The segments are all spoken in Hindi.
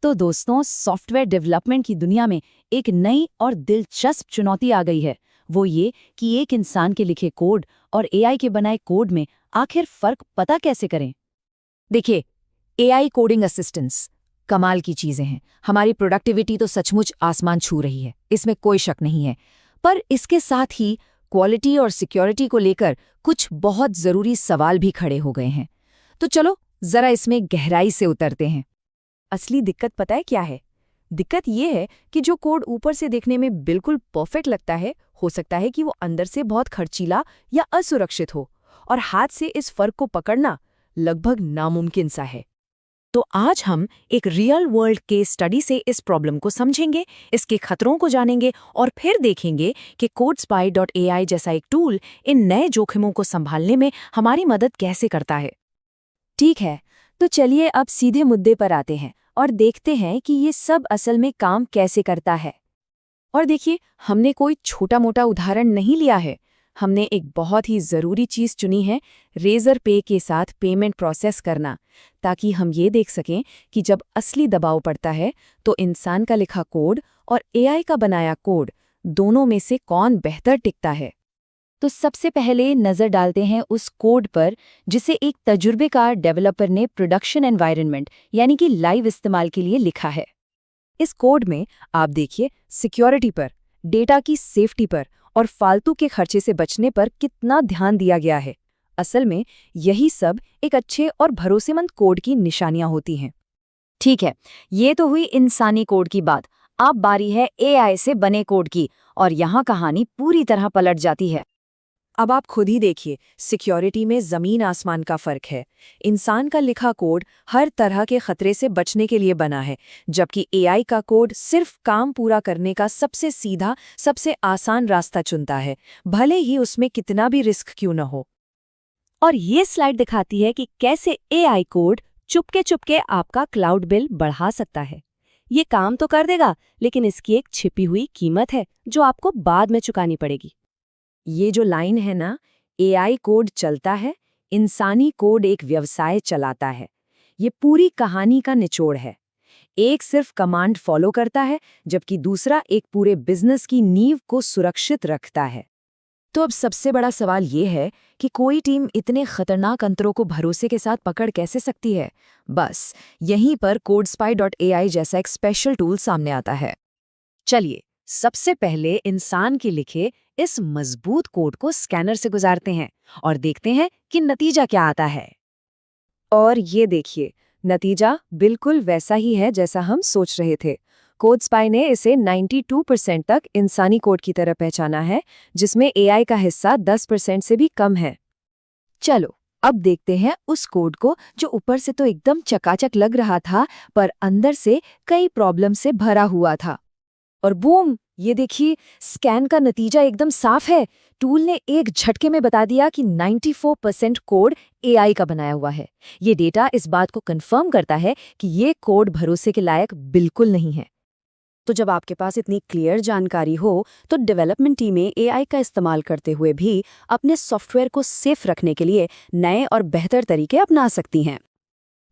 तो दोस्तों, सॉफ्टवेयर डेवलपमेंट की दुनिया में एक नई और दिलचस्प चुनौती आ गई है। वो ये कि एक इंसान के लिखे कोड और एआई के बनाए कोड में आखिर फर्क पता कैसे करें। देखिए, एआई कोडिंग असिस्टेंट्स कमाल की चीजें हैं। हमारी प्रोडक्टिविटी तो सचमुच आसमान छू रही है, इसमें कोई शक नहीं है। पर इसके साथ ही क्वालिटी और सिक्योरिटी को लेकर कुछ बहुत जरूरी सवाल भी खड़े हो गए हैं। तो चलो जरा इसमें गहराई से उतरते हैं। असली दिक्कत पता है क्या है? दिक्कत ये है कि जो कोड ऊपर से देखने में बिल्कुल परफेक्ट लगता है, हो सकता है कि वो अंदर से बहुत खर्चीला या असुरक्षित हो, और हाथ से इस फर्क को पकड़ना लगभग नामुमकिन सा है। तो आज हम एक रियल वर्ल्ड केस स्टडी से इस प्रॉब्लम को समझेंगे, इसके खतरों को जानेंगे और फिर देखेंगे कि CodeSpy.ai जैसा एक टूल इन नए जोखिमों को संभालने में हमारी मदद कैसे करता है। ठीक है, तो चलिए अब सीधे मुद्दे पर आते हैं और देखते हैं कि ये सब असल में काम कैसे करता है। और देखिए, हमने कोई छोटा-मोटा उदाहरण नहीं लिया है। हमने एक बहुत ही ज़रूरी चीज़ चुनी है, रेजर पे के साथ पेमेंट प्रोसेस करना, ताकि हम ये देख सकें कि जब असली दबाव पड़ता है तो इंसान का लिखा कोड और एआई का बनाया कोड, दोनों में से कौन बेहतर टिकता है। तो सबसे पहले नज़र डालते हैं उस कोड पर जिसे एक तजुर्बेकार डेवलपर ने प्रोडक्शन एनवायरनमेंट यानी कि लाइव इस्तेमाल के लिए लिखा है। इस कोड में आप देखिए सिक्योरिटी पर, डेटा की सेफ्टी पर और फालतू के खर्चे से बचने पर कितना ध्यान दिया गया है। असल में यही सब एक अच्छे और भरोसेमंद कोड की निशानियां होती हैं। ठीक है, ये तो हुई इंसानी कोड की बात। अब बारी है एआई से बने कोड की, और यहाँ कहानी पूरी तरह पलट जाती है। अब आप खुद ही देखिए, सिक्योरिटी में ज़मीन आसमान का फ़र्क है। इंसान का लिखा कोड हर तरह के खतरे से बचने के लिए बना है, जबकि एआई का कोड सिर्फ काम पूरा करने का सबसे सीधा, सबसे आसान रास्ता चुनता है, भले ही उसमें कितना भी रिस्क क्यों न हो। और ये स्लाइड दिखाती है कि कैसे एआई कोड चुपके चुपके आपका क्लाउड बिल बढ़ा सकता है। ये काम तो कर देगा, लेकिन इसकी एक छिपी हुई कीमत है जो आपको बाद में चुकानी पड़ेगी। ये जो लाइन है ना, एआई कोड चलता है, इंसानी कोड एक व्यवसाय चलाता है, ये पूरी कहानी का निचोड़ है। एक सिर्फ कमांड फॉलो करता है, जबकि दूसरा एक पूरे बिजनेस की नींव को सुरक्षित रखता है। तो अब सबसे बड़ा सवाल ये है कि कोई टीम इतने खतरनाक अंतरों को भरोसे के साथ पकड़ कैसे सकती है। बस यहीं पर CodeSpy.ai जैसा एक स्पेशल टूल सामने आता है। चलिए, सबसे पहले इंसान के लिखे इस मजबूत कोड को स्कैनर से गुजारते हैं और देखते हैं कि नतीजा क्या आता है। और ये देखिए, नतीजा बिल्कुल वैसा ही है जैसा हम सोच रहे थे। CodeSpy ने इसे 92% तक इंसानी कोड की तरह पहचाना है, जिसमें एआई का हिस्सा 10% से भी कम है। चलो, अब देखते हैं उस कोड को जो ऊपर से तो एकदम चकाचक लग रहा था, पर अंदर से कई प्रॉब्लम से भरा हुआ था। और बूम, ये देखिए, स्कैन का नतीजा एकदम साफ है। टूल ने एक झटके में बता दिया कि 94% कोड एआई का बनाया हुआ है। ये डेटा इस बात को कंफर्म करता है कि ये कोड भरोसे के लायक बिल्कुल नहीं है। तो जब आपके पास इतनी क्लियर जानकारी हो, तो डेवलपमेंट टीमें एआई का इस्तेमाल करते हुए भी अपने सॉफ्टवेयर को सेफ रखने के लिए नए और बेहतर तरीके अपना सकती हैं।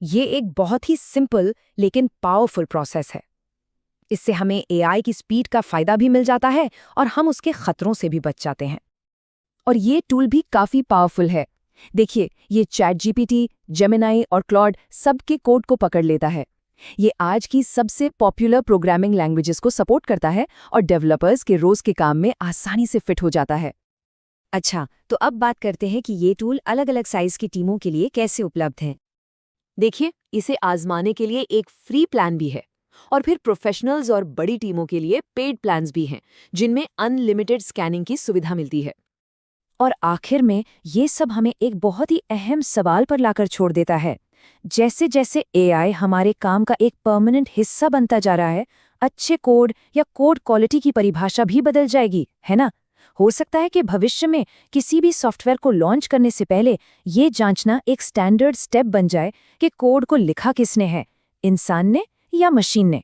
ये एक बहुत ही सिंपल लेकिन पावरफुल प्रोसेस है। इससे हमें एआई की स्पीड का फायदा भी मिल जाता है और हम उसके खतरों से भी बच जाते हैं। और ये टूल भी काफी पावरफुल है। देखिए, ये ChatGPT, जेमिनी और क्लॉड सबके कोड को पकड़ लेता है। ये आज की सबसे पॉपुलर प्रोग्रामिंग लैंग्वेजेस को सपोर्ट करता है और डेवलपर्स के रोज के काम में आसानी से फिट हो जाता है। अच्छा, तो अब बात करते हैं कि ये टूल अलग-अलग साइज की टीमों के लिए कैसे उपलब्ध है। देखिए, इसे आजमाने के लिए एक फ्री प्लान भी है, और फिर प्रोफेशनल्स और बड़ी टीमों के लिए पेड प्लान्स भी हैं, जिनमें अनलिमिटेड स्कैनिंग की सुविधा मिलती है। और आखिर में ये सब हमें एक बहुत ही अहम सवाल पर लाकर छोड़ देता है। जैसे जैसे एआई हमारे काम का एक परमानेंट हिस्सा बनता जा रहा है, अच्छे कोड या कोड क्वालिटी की परिभाषा भी बदल जाएगी, है ना? हो सकता है कि भविष्य में किसी भी सॉफ्टवेयर को लॉन्च करने से पहले ये जांचना एक स्टैंडर्ड स्टेप बन जाए कि कोड को लिखा किसने है, इंसान ने या मशीन ने।